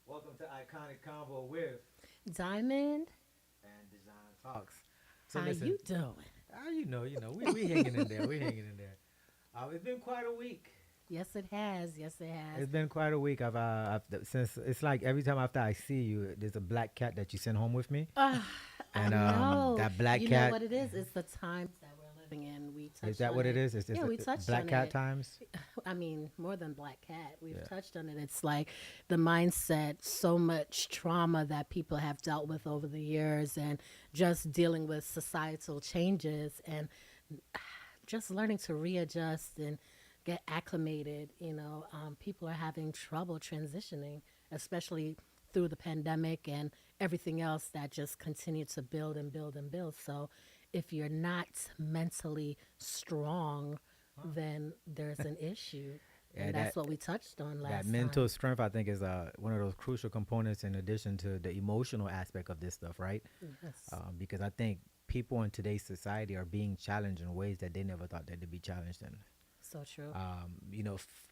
Welcome to Iconic Konvo with Diamond, and Design Talks. So how listen, you doing? we hanging in there. We hanging in there. It's been quite a week. Yes, it has. Yes, it has. It's been quite a week. Since it's like every time after I see you, there's a black cat that you send home with me, Uh, I and know. that black You know cat what it is? It's the times that we're living in. We is touched that on what it it. is? It's Yeah, we just touched black on cat it. times. I mean, more than black cat. We've Yeah. touched on it. It's like the mindset, so much trauma that people have dealt with over the years, and just dealing with societal changes and just learning to readjust and get acclimated. People are having trouble transitioning, especially through the pandemic and everything else that just continued to build and build and build. So, if you're not mentally strong, then there's an issue. Yeah, And that's what we touched on that last mental time. strength I think is one of those crucial components in addition to the emotional aspect of this stuff, right? Yes, Because I think people in today's society are being challenged in ways that they never thought they'd be challenged in. so true.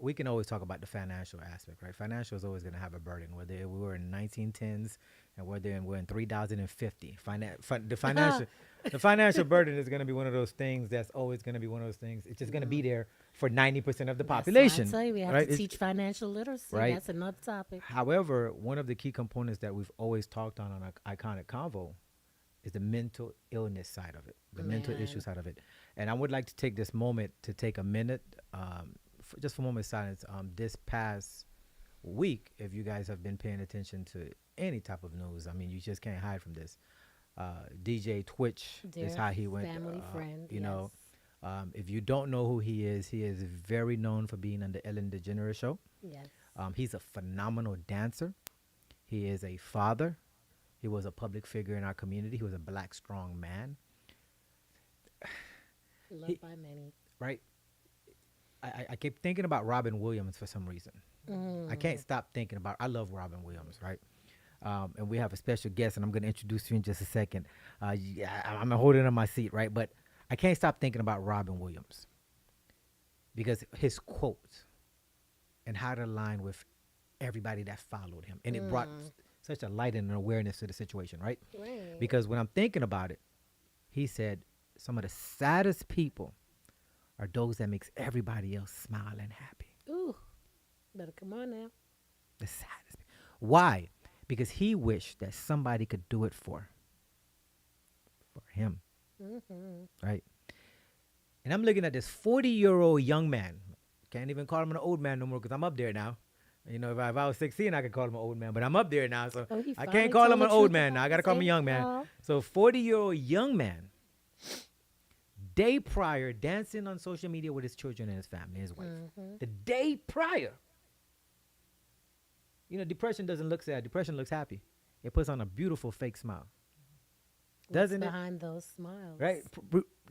We can always talk about the financial aspect, right? Financial is always going to have a burden, whether we were in 1910s and we're in 3050. The financial burden is going to be one of those things that's always going to be one of those things. It's just going to be there for 90% of the That's why I population, tell you, we have to right? teach financial literacy. Right. That's another topic. However, one of the key components that we've always talked on Iconic Convo is the mental illness side of it, the mental issue Man, side of it. And I would like to take this moment to take a minute, just for a moment of silence. This past week, if you guys have been paying attention to any type of news, I mean, you just can't hide from this. DJ Twitch is dear how he went. family friend, You yes. know, if you don't know who he is very known for being on the Ellen DeGeneres show. Yes. He's a phenomenal dancer. He is a father. He was a public figure in our community. He was a black, strong man. Loved He, by many. right? I keep thinking about Robin Williams for some reason. I can't stop thinking about. I love Robin Williams, right? And we have a special guest, and I'm going to introduce you in just a second. Yeah, I'm holding on my seat, right? But I can't stop thinking about Robin Williams because his quotes and how to align with everybody that followed him, and it brought such a light and an awareness to the situation, right? Right. Because when I'm thinking about it, he said some of the saddest people are those that makes everybody else smile and happy. Ooh, better come on now. The saddest. Why? Because he wished that somebody could do it for him, right? And I'm looking at this 40-year-old young man. Can't even call him an old man no more because I'm up there now. If I was 16, I could call him an old man, but I'm up there now, so Oh, he I finally can't call told him the an old truth man now. about I got to his call him a age, young man. y'all. So 40-year-old young man, day prior, dancing on social media with his children and his family, his wife. The day prior. Depression doesn't look sad. Depression looks happy. It puts on a beautiful fake smile. What's Doesn't it? behind those smiles? Right?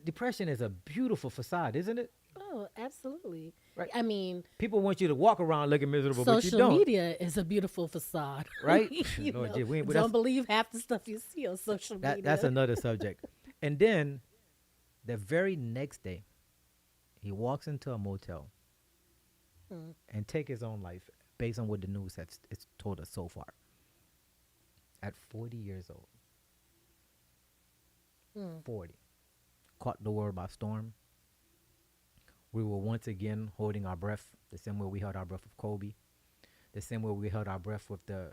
Depression is a beautiful facade, isn't it? Oh, absolutely. Right. I mean, People want you to walk around looking miserable, but you social don't. media is a beautiful facade. Right? you Lord, know, gee, don't believe half the stuff you see on social media. that's another subject. And then the very next day, he walks into a motel and take his own life based on what the news has it's told us so far. At 40 years old. 40. Caught the world by storm. We were once again holding our breath the same way we held our breath with Kobe, the same way we held our breath with the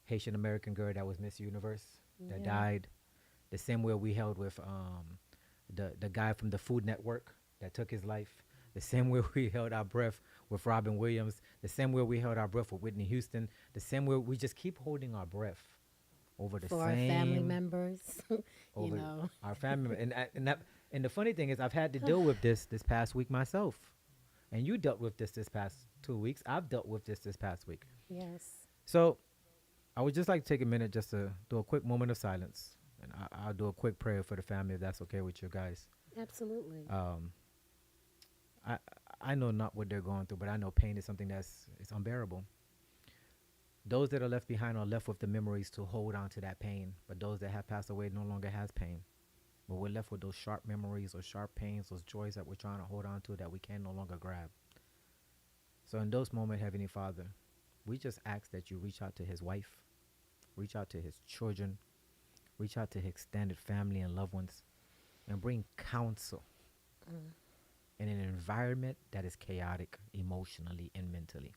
Haitian American girl that was Miss Universe that Yeah. died, the same way we held with the guy from the Food Network that took his life, the same way we held our breath with Robin Williams, the same way we held our breath with Whitney Houston, the same way we just keep holding our breath over the For our same family members, you over know. our family and the funny thing is I've had to deal with this past week myself, and you dealt with this past 2 weeks. I've dealt with this past week. Yes. So I would just like to take a minute just to do a quick moment of silence, and I'll do a quick prayer for the family if that's okay with you guys. Absolutely. Um, I I know not what they're going through, but I know pain is something that's it's unbearable. Those that are left behind are left with the memories to hold on to that pain, but those that have passed away no longer has pain. But we're left with those sharp memories or sharp pains, those joys that we're trying to hold on to that we can no longer grab. So in those moments, Heavenly Father, we just ask that you reach out to his wife, reach out to his children, reach out to his extended family and loved ones, and bring counsel in an environment that is chaotic emotionally and mentally.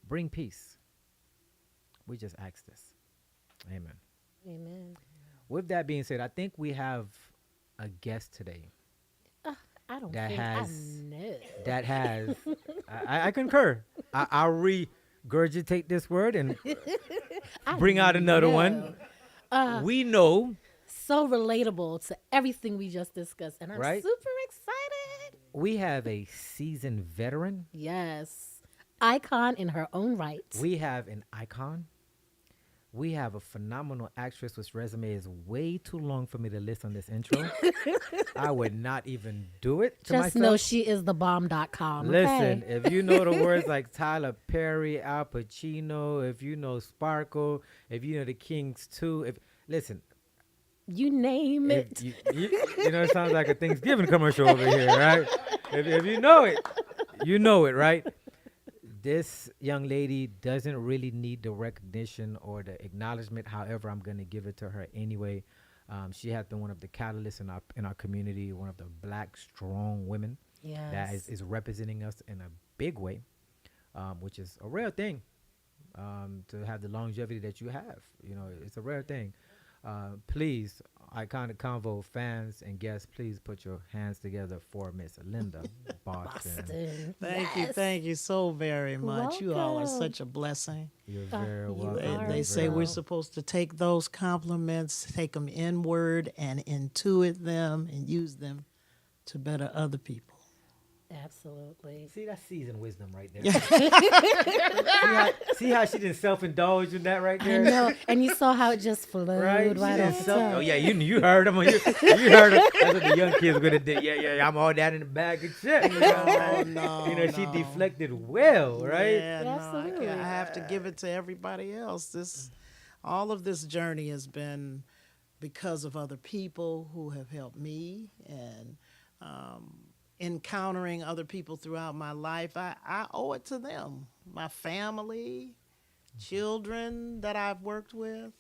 Bring peace. We just ask this. Amen. Amen. With that being said, I think we have a guest today I don't that think I has know. that has I concur. I'll regurgitate this word and I bring out another one. know. We know, So relatable to everything we just discussed, and I'm right? super excited. We have a seasoned veteran. Yes. Icon in her own right. We have an icon. We have a phenomenal actress whose resume is way too long for me to list on this intro. I would not even do it to Just myself. know she is the bomb.com. Listen, Okay? if you know the words like Tyler Perry, Al Pacino, if you know Sparkle, if you know the Kings too, if listen, You name if it. you know, it sounds like a Thanksgiving commercial over here, right? If you know it, right? This young lady doesn't really need the recognition or the acknowledgement. However, I'm going to give it to her anyway. She has been one of the catalysts in our community, one of the black strong women that Yes. is representing us in a big way, which is a rare thing to have the longevity that you have. You know, it's a rare thing. Please, Iconic Convo fans and guests, please put your hands together for Miss Linda Boston. Boston. Thank you so very much. You all are Welcome. such a blessing. You're very you welcome. They, are they You're say very we're well. supposed to take those compliments, take them inward, and intuit them and use them to better other people. Absolutely. See, that's seasoned wisdom right there. see how she didn't self-indulge in that right I there? know. And you saw how it just flowed Right? right, She off didn't the self- top. oh, yeah, you heard him. You heard her. That's what the young kids were going to do. Yeah, I'm all that in the bag of chips. You know, Oh, no, you know, she no. deflected well, right? Yeah, no, Absolutely. I have to give it to everybody else. All of this journey has been because of other people who have helped me and encountering other people throughout my life. I owe it to them, my family, children that I've worked with,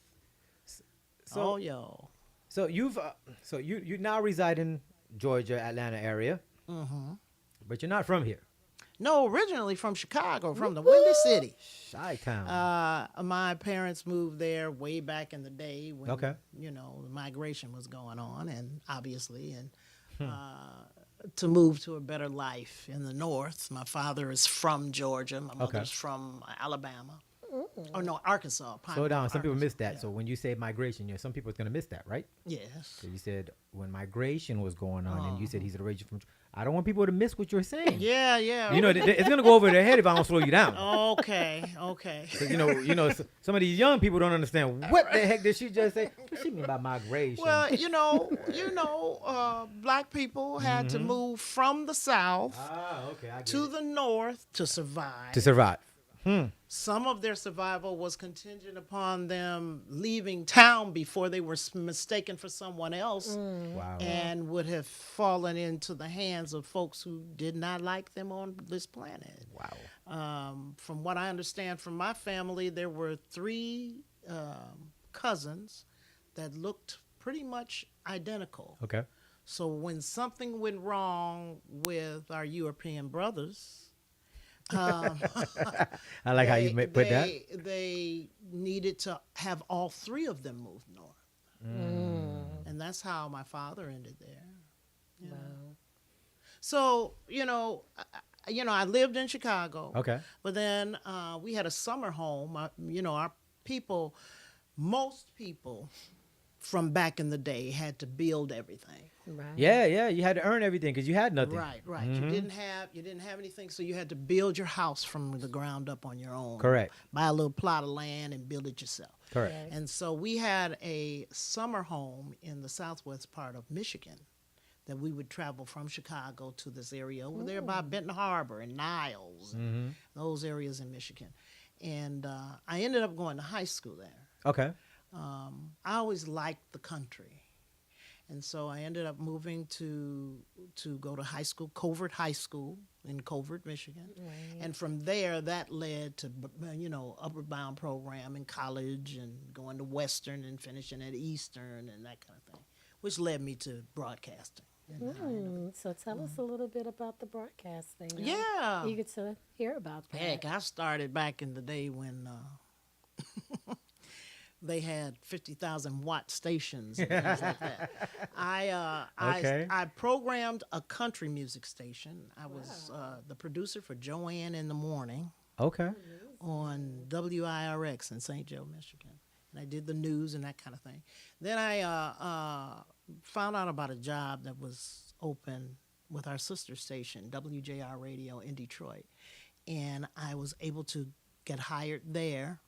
So, all y'all. so you now reside in Georgia, Atlanta area, but you're not from here. No, originally from Chicago, from the Windy City. Chi-town. My parents moved there way back in the day when Okay. the migration was going on, and obviously, and to move to a better life in the north. My father is from Georgia. My mother's from Alabama. Oh no, Arkansas. Pine Slow down. Bluff, Some people miss Arkansas. that. So when you say migration, some people are gonna miss that, right? Yes. So you said when migration was going on, and you said he's originally from. I don't want people to miss what you're saying. Yeah, yeah. You know, it's gonna go over their head if I don't slow you down. Okay, okay. 'Cause, some of these young people don't understand what the heck did she just say. What she mean by migration? Well, black people had to move from the south okay, I get to it. the north to survive. To survive. Some of their survival was contingent upon them leaving town before they were mistaken for someone else Wow. and would have fallen into the hands of folks who did not like them on this planet. Wow. From what I understand from my family, there were three cousins that looked pretty much identical. Okay. So when something went wrong with our European brothers, I like how you put that. They needed to have all three of them move north. And that's how my father ended there. Yeah. Wow. So, I lived in Chicago. Okay. But then we had a summer home. Our most people from back in the day had to build everything. Right. Yeah, yeah. You had to earn everything because you had nothing. Right, right. You didn't have anything, so you had to build your house from the ground up on your own. Correct. Buy a little plot of land and build it yourself. Correct. Right. And so we had a summer home in the southwest part of Michigan that we would travel from Chicago to this area over there by Benton Harbor and Niles, and those areas in Michigan. And I ended up going to high school there. Okay. I always liked the country. And so I ended up moving to go to high school, Covert High School in Covert, Michigan. Right. And from there, that led to, upward bound program in college and going to Western and finishing at Eastern and that kind of thing, which led me to broadcasting. So tell us a little bit about the broadcasting. Yeah. Eager to hear about that. Heck, I started back in the day when they had 50,000 watt stations and things like that. Okay. I programmed a country music station. I was the producer for Joanne in the Morning Okay. on WIRX in St. Joe, Michigan. And I did the news and that kind of thing. Then I found out about a job that was open with our sister station, WJR Radio in Detroit. And I was able to get hired there.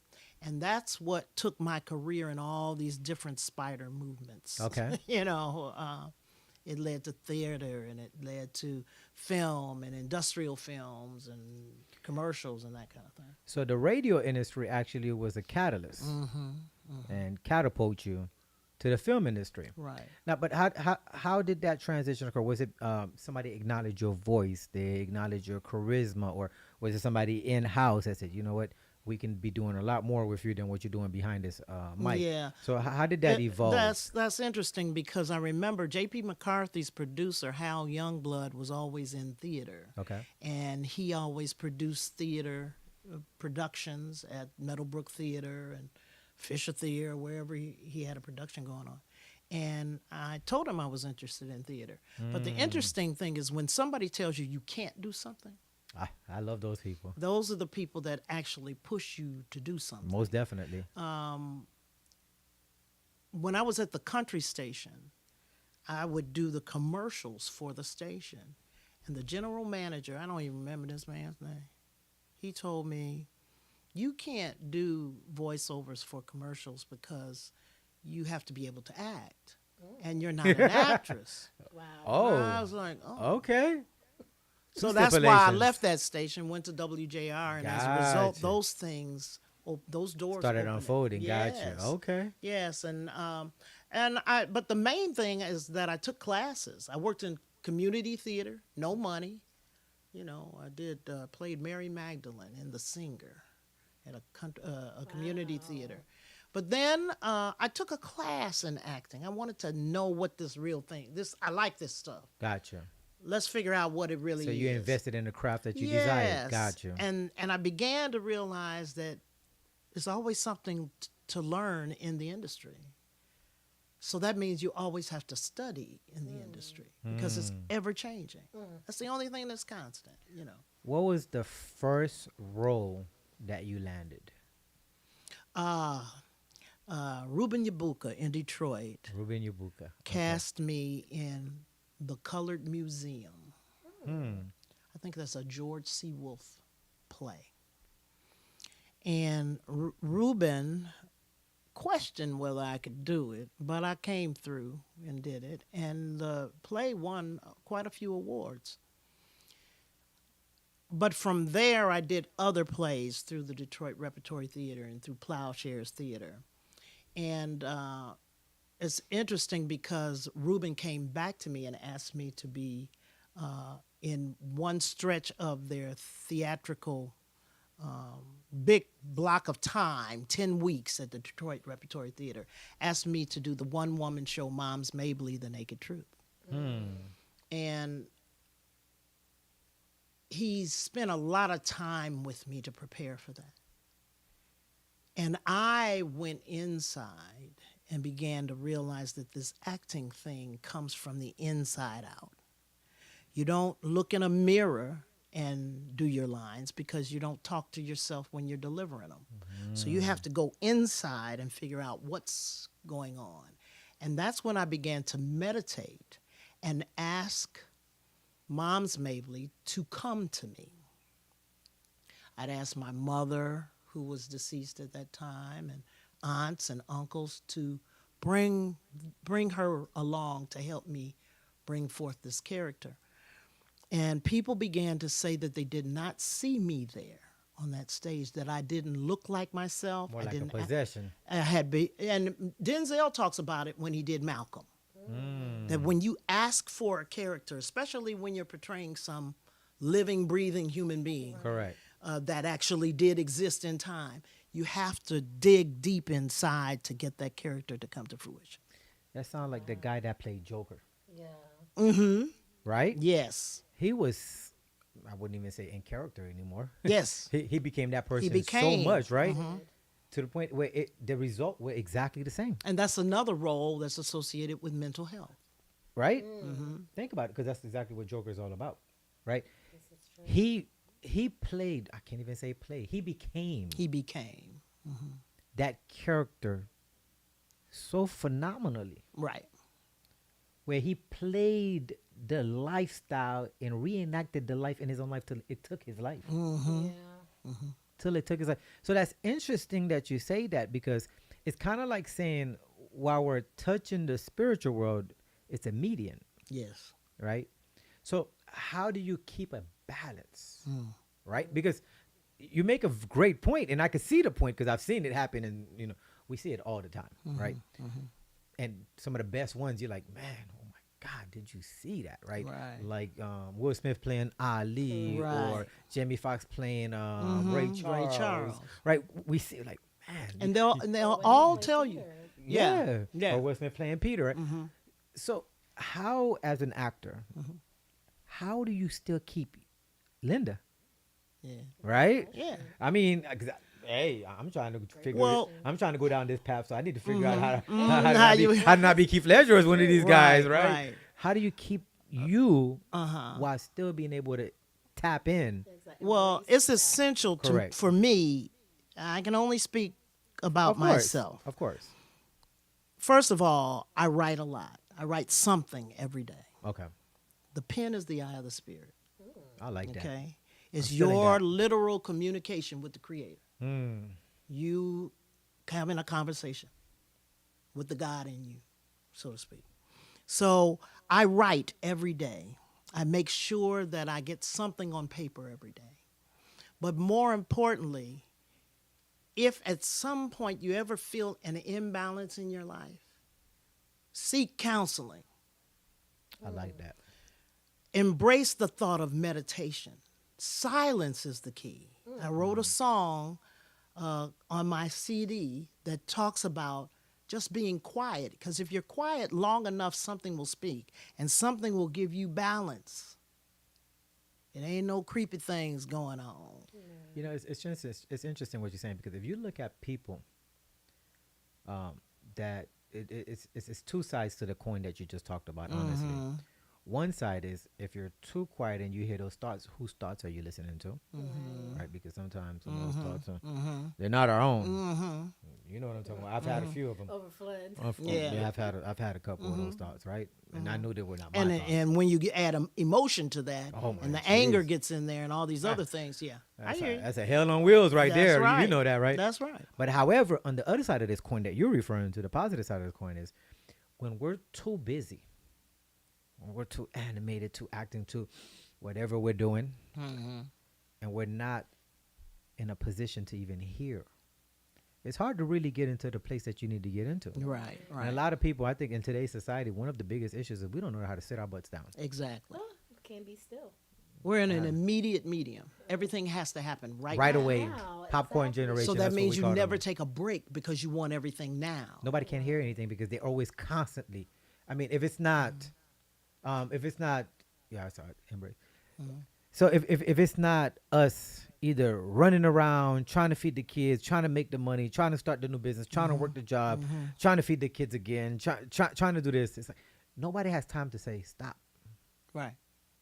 And that's what took my career in all these different spider movements. Okay. It led to theater, and it led to film and industrial films and commercials and that kind of thing. So the radio industry actually was a catalyst and catapult you to the film industry. Right. Now, but how did that transition occur? Was it somebody acknowledged your voice? They acknowledged your charisma, or was it somebody in house that said, you know what, we can be doing a lot more with you than what you're doing behind this mic? Yeah. So how did that evolve? That's interesting because I remember J.P. McCarthy's producer, Hal Youngblood, was always in theater. Okay. And he always produced theater productions at Meadowbrook Theater and Fisher Theater, wherever he had a production going on. And I told him I was interested in theater. But the interesting thing is when somebody tells you you can't do something, I love those people. those are the people that actually push you to do something. Most definitely. When I was at the country station, I would do the commercials for the station. And the general manager, I don't even remember this man's name, he told me, you can't do voiceovers for commercials because you have to be able to act. And you're not an actress. Wow. Oh. I was like, oh. Okay. So Some that's why I stipulations. left that station, went to WJR, and as a result, Gotcha. those things, those doors Started opened. unfolding. Yes. Gotcha. Okay. Yes, but the main thing is that I took classes. I worked in community theater, no money. I played Mary Magdalene in The Singer at a community theater. But then I took a class in acting. I wanted to know what this real thing. I like this stuff. Gotcha. Let's figure out what it really So is. you invested in the craft that you Yes. desired. Gotcha. And I began to realize that there's always something to learn in the industry. So that means you always have to study in the industry because it's ever changing. That's the only thing that's constant. What was the first role that you landed? Ruben Yabuka in Detroit Ruben Yabuka. cast me in The Colored Museum. Hmm. I think that's a George C. Wolfe play. And Ruben questioned whether I could do it, but I came through and did it. And the play won quite a few awards. But from there, I did other plays through the Detroit Repertory Theater and through Plowshares Theater. And it's interesting because Ruben came back to me and asked me to be in one stretch of their theatrical big block of time, 10 weeks at the Detroit Repertory Theater, asked me to do the one-woman show, Moms May Bleed the Naked Truth. And he spent a lot of time with me to prepare for that. And I went inside and began to realize that this acting thing comes from the inside out. You don't look in a mirror and do your lines because you don't talk to yourself when you're delivering them. So you have to go inside and figure out what's going on. And that's when I began to meditate and ask Moms Mavely to come to me. I'd ask my mother, who was deceased at that time, and aunts and uncles to bring her along to help me bring forth this character. And people began to say that they did not see me there on that stage, that I didn't look like myself. More I like a didn't possession. I had and Denzel talks about it when he did Malcolm. That when you ask for a character, especially when you're portraying some living, breathing human being, Correct. that actually did exist in time, you have to dig deep inside to get that character to come to fruition. That sounds like the guy that played Joker, Yeah. right? Yes. He was, I wouldn't even say in character anymore. Yes. He became that person became. so much, right? To the point where the result were exactly the same, And that's another role that's associated with mental health. right? Think about it, because that's exactly what Joker is all about, right? He played. I can't even say play. He became He became. that character so phenomenally, Right. where he played the lifestyle and reenacted the life in his own life till it took his life. Yeah. Till it took his life. So that's interesting that you say that, because it's kind of like saying while we're touching the spiritual world, it's a median, Yes. right? So how do you keep a balance, right? Because you make a great point, and I can see the point because I've seen it happen, and we see it all the time, right? And some of the best ones, you're like, man, oh my God, did you see that, right? Right. Like Will Smith playing Ali, or Right. Jamie Foxx playing Ray Charles, Charles. right? We see it like, man, And they'll all tell you. yeah, Yeah. or Will Smith playing Peter, right? So how, as an actor, how do you still keep Linda, Yeah. right? Yeah. I mean, 'cause hey, I'm trying to figure. Well- I'm trying to go down this path, so I need to figure out how to How how to not be Keith Ledger as one of these guys, Right, right? right. How do you keep you Uh-huh. while still being able to tap in? Exactly. Well, it's essential Correct. for me. I can only speak about Of course, myself. of course. First of all, I write a lot. I write something every day. Okay, The pen is the eye of the spirit. I like that. Okay, it's feeling your that. literal communication with the Creator. Mm, You having a conversation with the God in you, so to speak. So I write every day. I make sure that I get something on paper every day. But more importantly, if at some point you ever feel an imbalance in your life, seek counseling. I like that. Embrace the thought of meditation. Silence is the key. I wrote a song on my CD that talks about just being quiet, because if you're quiet long enough, something will speak, and something will give you balance. It ain't no creepy things going on. It's interesting what you're saying, because if you look at people, that it's two sides to the coin that you just talked about. Honestly, one side is if you're too quiet and you hear those thoughts, whose thoughts are you listening to? Right? Because sometimes some of those thoughts they're not our own. You know what I'm talking about? I've had a few of them. Overflowed. Yeah. I've had a couple of those thoughts, right? And I knew they were not my thoughts. And when you add emotion to that, Oh, and my the anger jeez. gets in there, and all these other things, yeah, I hear you. That's a hell on wheels right That's there. You right. know that, right? That's right. But however, on the other side of this coin that you're referring to, the positive side of the coin is when we're too busy, when we're too animated, too acting, too whatever we're doing, and we're not in a position to even hear. It's hard to really get into the place that you need to get into. Right, And a right. lot of people, I think, in today's society, one of the biggest issues is we don't know how to sit our butts down. Exactly. Oh, can't be still. We're in an immediate medium. Everything has to happen right Right now. away, Wow, popcorn exactly. generation. So that that's what means we you call never them. take a break because you want everything now. Nobody can hear anything because they're always constantly. I mean, if it's not, yeah, sorry, embrace. So if it's not us either running around trying to feed the kids, trying to make the money, trying to start the new business, trying to work the job, trying to feed the kids again, trying to do this, it's like nobody has time to say stop Right.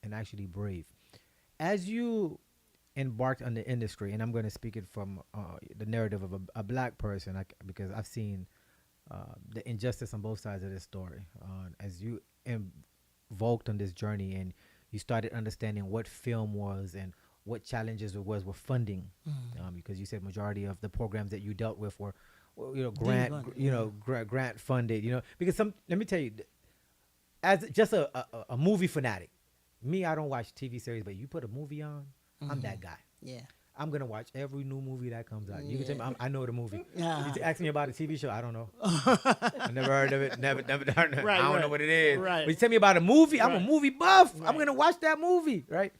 and actually breathe. As you embarked on the industry, and I'm going to speak it from the narrative of a black person, because I've seen the injustice on both sides of this story. As you volked on this journey and you started understanding what film was and what challenges it was with funding, because you said majority of the programs that you dealt with were, well, Defund, grant funded, because let me tell you, as just a movie fanatic, me, I don't watch TV series, but you put a movie on, I'm that guy. Yeah. I'm gonna watch every new movie that comes out. You can tell me I know the movie. Yeah. You ask me about a TV show, I don't know. I never heard of it. Never heard of it. Right, I don't know right, what it is. right. But you tell me about a movie, I'm a Right. movie buff. I'm Right. gonna watch that movie, right?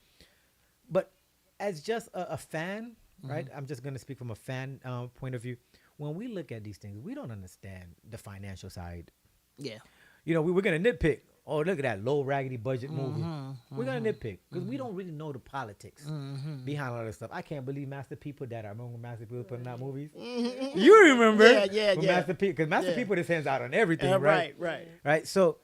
But as just a fan, right? I'm just gonna speak from a fan point of view. When we look at these things, we don't understand the financial side. Yeah. We're gonna nitpick. Oh, look at that low raggedy budget movie. We're gonna nitpick because we don't really know the politics behind all this stuff. I can't believe Master P put that out. Remember when Master P was putting out movies? You remember? Yeah. When Master P, because Master P Yeah. put his hands out on everything, Right. right? So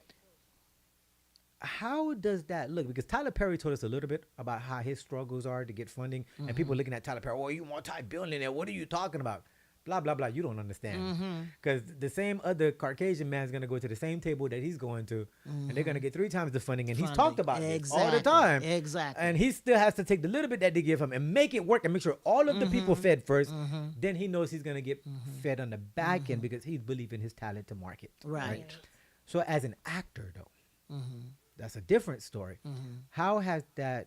how does that look? Because Tyler Perry told us a little bit about how his struggles are to get funding, and people looking at Tyler Perry, oh, you multi-billionaire, what are you talking about? Blah, blah, blah. You don't understand. Because the same other Caucasian man's going to go to the same table that he's going to, and they're going to get 3 times the funding. And he's talked about this all the time. Exactly. And he still has to take the little bit that they give him and make it work and make sure all of the people fed first. Then he knows he's going to get fed on the back end because he's believing his talent to market. Right. So as an actor, though, that's a different story. How has the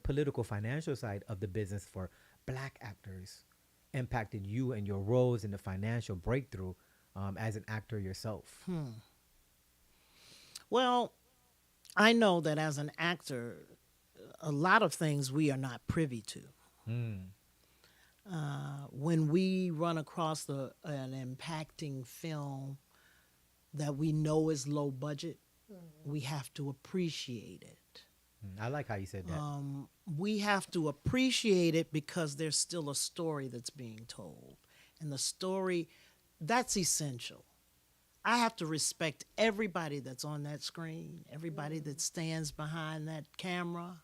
political financial side of the business for black actors impacted you and your roles in the financial breakthrough as an actor yourself? Well, I know that as an actor, a lot of things we are not privy to. When we run across an impacting film that we know is low budget, we have to appreciate it. I like how you said that. We have to appreciate it because there's still a story that's being told. And the story, that's essential. I have to respect everybody that's on that screen, everybody that stands behind that camera.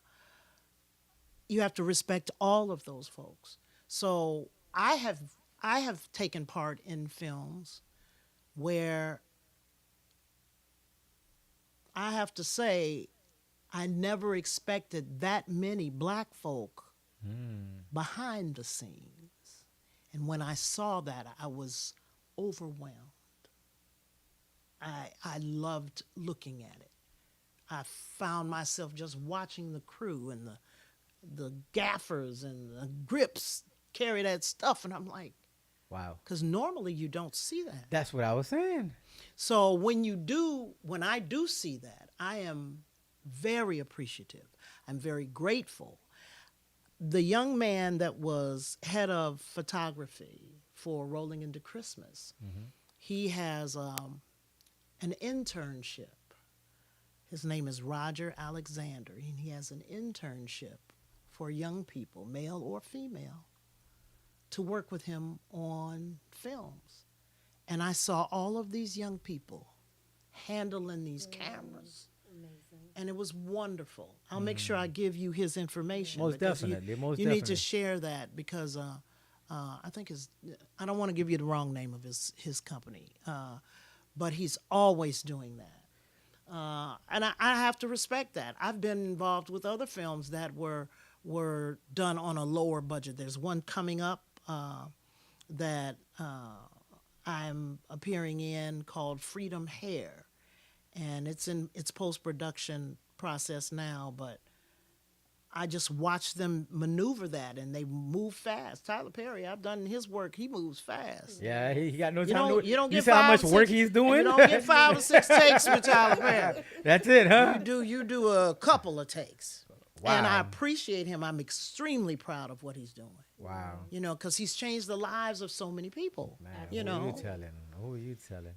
You have to respect all of those folks. So I have taken part in films where I have to say I never expected that many black folk behind the scenes. And when I saw that, I was overwhelmed. I loved looking at it. I found myself just watching the crew and the gaffers and the grips carry that stuff. And I'm like, Wow. because normally you don't see that. That's what I was saying. So when I do see that, I am very appreciative. I'm very grateful. The young man that was head of photography for Rolling Into Christmas, he has an internship. His name is Roger Alexander, and he has an internship for young people, male or female, to work with him on films. And I saw all of these young people handling these cameras. Amazing. And it was wonderful. I'll make sure I give you his information. Most because definitely, most you need definitely. to share that because I think I don't want to give you the wrong name of his company, but he's always doing that. And I have to respect that. I've been involved with other films that were done on a lower budget. There's one coming up that I'm appearing in called Freedom Hair, and it's in its post-production process now, but I just watch them maneuver that, and they move fast. Tyler Perry, I've done his work. He moves fast. Yeah, he got no You time. don't, you don't you get see how five much or work six- he's doing? You don't get 5 or 6 takes with Tyler Perry. That's it, huh? You do a couple of takes. And I Wow. appreciate him. I'm extremely proud of what he's doing. Wow. Because he's changed the lives of so many people. Man, You who know. you telling? Who you telling?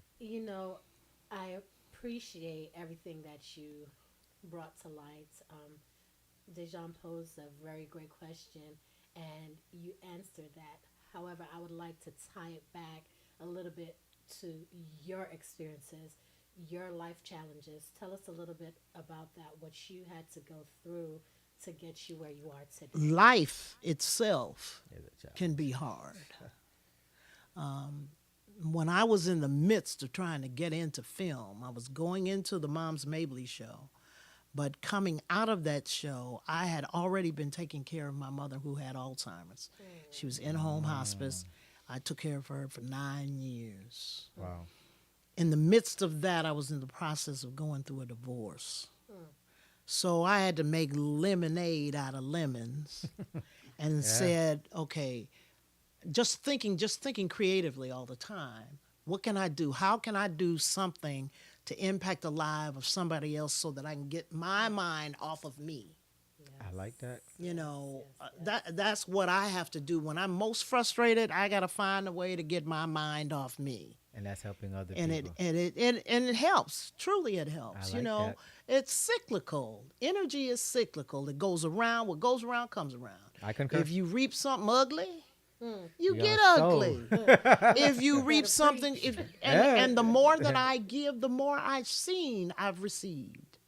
I appreciate everything that you brought to light. Dejan posed a very great question, and you answered that. However, I would like to tie it back a little bit to your experiences, your life challenges. Tell us a little bit about that, what you had to go through to get you where you are today. Life itself There's a child. can be hard. When I was in the midst of trying to get into film, I was going into the Moms Mabley show. But coming out of that show, I had already been taking care of my mother who had Alzheimer's. She was in home hospice. I took care of her for 9 years. Wow. In the midst of that, I was in the process of going through a divorce. So I had to make lemonade out of lemons and said, okay, just thinking creatively all the time. What can I do? How can I do something to impact the life of somebody else so that I can get my mind off of me? I like that. You know, that's what I have to do. When I'm most frustrated, I got to find a way to get my mind off me. And that's helping other And people. it helps. Truly it helps. I You like know, that. it's cyclical. Energy is cyclical. It goes around. What goes around comes around. I concur. If you reap something ugly, you You get gonna sow. ugly. If you reap something, and the more that I give, the more I've received.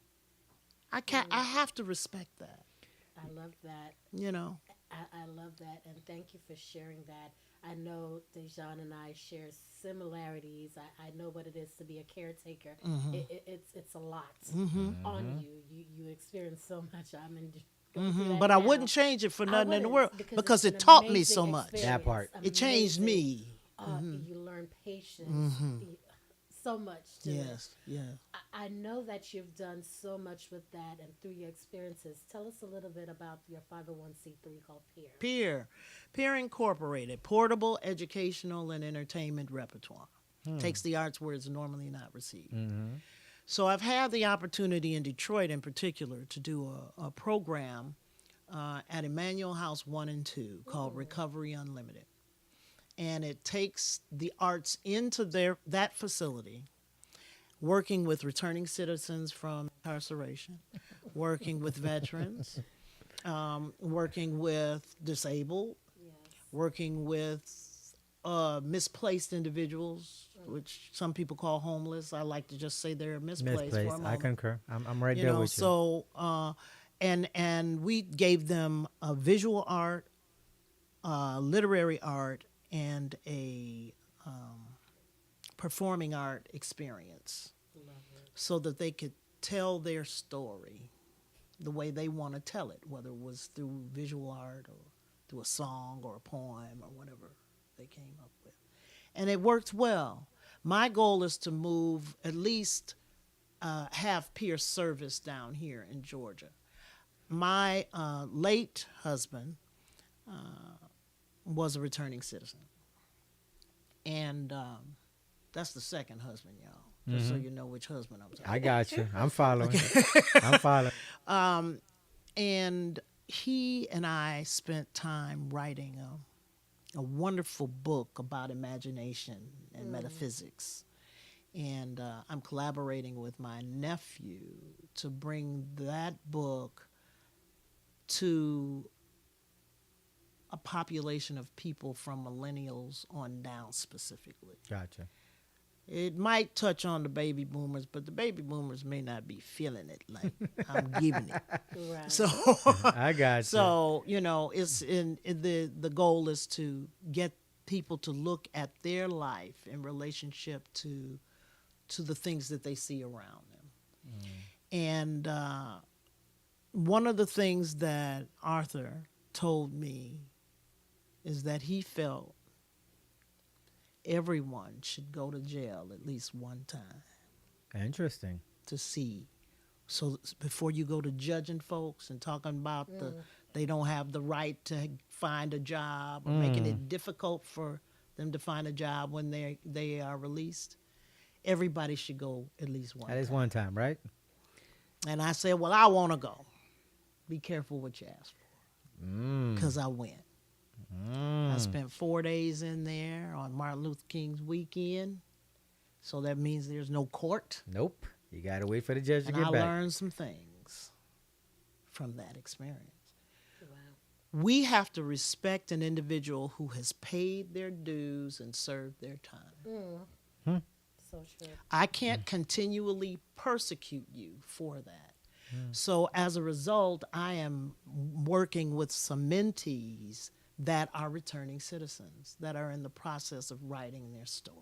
I have to respect that. I love that. You know. I love that, and thank you for sharing that. I know Dejan and I share similarities. I know what it is to be a caretaker. It's a lot on you. You experience so much. I'm in. Going through that But I now. wouldn't change it for I nothing in the wouldn't, world because because it's it an taught me amazing so much. experience, That part. It changed amazing. me. You learn patience. So much to it. Yes, yeah. I know that you've done so much with that and through your experiences. Tell us a little bit about your 501c3 called PEER. Peer Incorporated, portable educational and entertainment repertoire. Takes the arts where it's normally not received. So I've had the opportunity in Detroit in particular to do a program at Emmanuel House 1 and 2 called Recovery Unlimited. And it takes the arts into that facility, working with returning citizens from incarceration, working with veterans, working with disabled, Yes. working with misplaced individuals, which some people call homeless. I like to just say they're misplaced, for a Misplaced. I moment. concur. I'm right You there know, with you. so and we gave them a visual art, literary art, and a performing art experience, Love it. so that they could tell their story the way they want to tell it, whether it was through visual art or through a song or a poem or whatever they came up with. And it worked well. My goal is to move at least have peer service down here in Georgia. My late husband was a returning citizen. And that's the second husband, y'all, just so you know which husband I'm talking about. I got you. I'm following. I'm following. And he and I spent time writing a wonderful book about imagination and metaphysics. And I'm collaborating with my nephew to bring that book to a population of people from millennials on down specifically. Gotcha. It might touch on the baby boomers, but the baby boomers may not be feeling it like I'm giving it. Right. So, I got you. so you know, it's in the goal is to get people to look at their life in relationship to the things that they see around them. And one of the things that Arthur told me is that he felt everyone should go to jail at least one time Interesting. to see. So before you go to judging folks and talking about they don't have the right to find a job or making it difficult for them to find a job when they are released, everybody should go at least one That is time. one time, right? And I said, well, I want to go. Be careful what you ask for, because I went. I spent 4 days in there on Martin Luther King's weekend, so that means there's no court. Nope. You got to wait for the judge to And get I back. learned some things from that experience. Wow. We have to respect an individual who has paid their dues and served their time. So true. I can't continually persecute you for that. So as a result, I am working with some mentees that are returning citizens that are in the process of writing their story.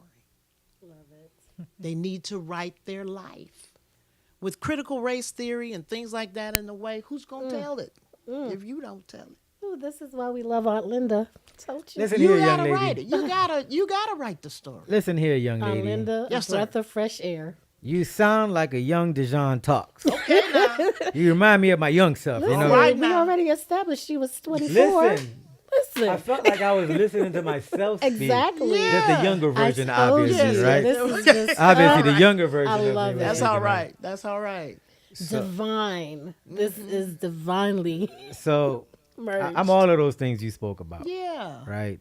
Love it. They need to write their life. with critical race theory and things like that in the way, who's gonna tell it if you don't tell it? Ooh, this is why we love Aunt Linda. Told you. Listen You here, young gotta write lady. it. You gotta write the story. Listen here, young Aunt lady. Linda, Yes, a sir. breath of fresh air. You sound like a young Dijon talks. Okay, now. You remind me of my young self. You Listen, know. right we now. already established she was 24. Listen, Listen. I felt like I was listening to myself speak. Exactly. Yeah. Just the younger version, I told obviously, you, right? This is just Obviously, the younger version. I of me love was it. That's speaking, all right. That's all right. divine. This is divinely So merged. I'm all of those things you spoke about, Yeah. right?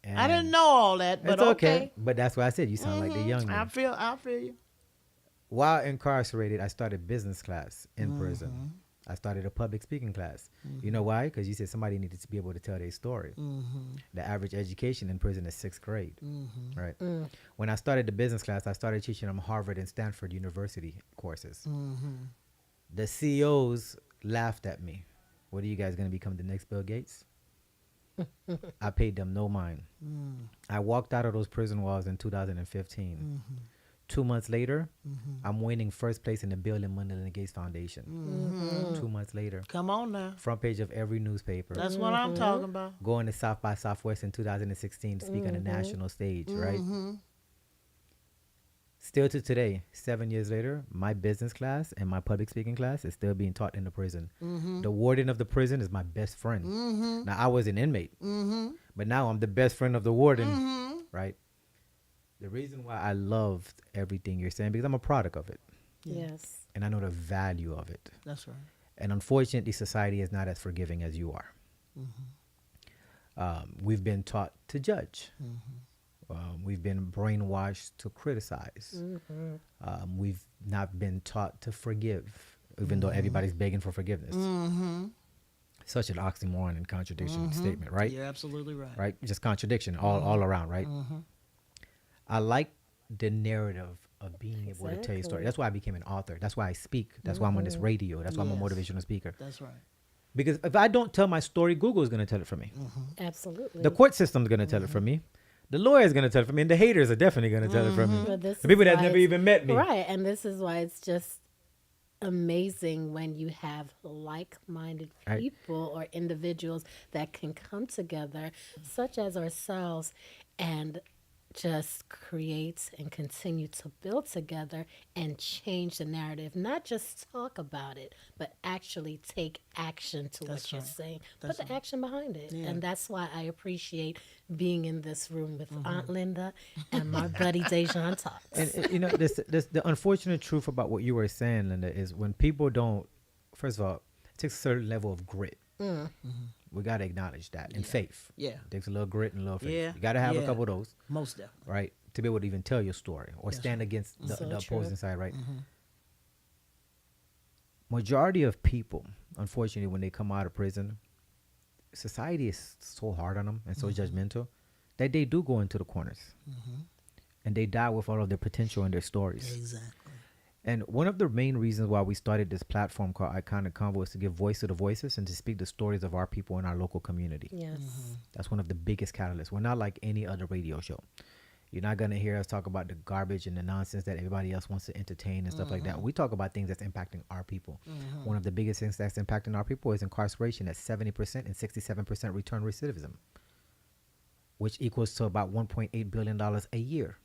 And I didn't know all that, but It's okay. But that's why I said you sound like the young I man. feel you. While incarcerated, I started business class in prison. I started a public speaking class. You know why? Because you said somebody needed to be able to tell their story. The average education in prison is 6th grade, right? When I started the business class, I started teaching them Harvard and Stanford University courses. The CEOs laughed at me. What are you guys going to become, the next Bill Gates? I paid them no mind. I walked out of those prison walls in 2015. 2 months later, I'm winning first place in the Bill and Melinda Gates Foundation. 2 months later, Come on now. front page of every newspaper. That's what I'm talking about. Going to South by Southwest in 2016 to speak on the national stage, right? Still to today, 7 years later, my business class and my public speaking class is still being taught in the prison. The warden of the prison is my best friend. Now, I was an inmate, but now I'm the best friend of the warden, right? The reason why I loved everything you're saying, because I'm a product of it, Yes. and I know the value of it. That's right. And unfortunately, society is not as forgiving as you are. We've been taught to judge. We've been brainwashed to criticize. We've not been taught to forgive, even though everybody's begging for forgiveness. Such an oxymoron and contradiction statement, right? You're absolutely right. Right? Just contradiction all around, right? I like the narrative of being able to tell your story. Exactly. That's why I became an author. That's why I speak. That's why I'm on this radio. That's why I'm a Yes. motivational speaker. That's right. Because if I don't tell my story, Google is going to tell it for me. Absolutely. The court system's going to tell it for me. The lawyer is going to tell it for me. And the haters are definitely going to tell it for me. But this The people is that why never it's- even met me. Right. And this is why it's just amazing when you have like-minded Right. people or individuals that can come together, such as ourselves, and just create and continue to build together and change the narrative. Not just talk about it, but actually take action to That's what you're right. saying. That's Put the action behind it. Yeah. And that's why I appreciate being in this room with Aunt Linda and my buddy Dejan Talks. And you know, the unfortunate truth about what you were saying, Linda, is when people don't, first of all, it takes a certain level of grit. We got to acknowledge that. And faith. Yeah. It takes a little grit and a little faith. Yeah. You got to have a Yeah. couple of those, Most definitely. right? To be able to even tell your story or stand against the, So the true. opposing side, right? Majority of people, unfortunately, when they come out of prison, society is so hard on them and so judgmental that they do go into the corners. And they die with all of their potential and their stories. Exactly. And one of the main reasons why we started this platform called Iconic Konvo is to give voice to the voiceless and to speak the stories of our people in our local community. Yes. That's one of the biggest catalysts. We're not like any other radio show. You're not going to hear us talk about the garbage and the nonsense that everybody else wants to entertain and stuff like that. We talk about things that's impacting our people. One of the biggest things that's impacting our people is incarceration at 70% and 67% return recidivism, which equals to about $1.8 billion a year.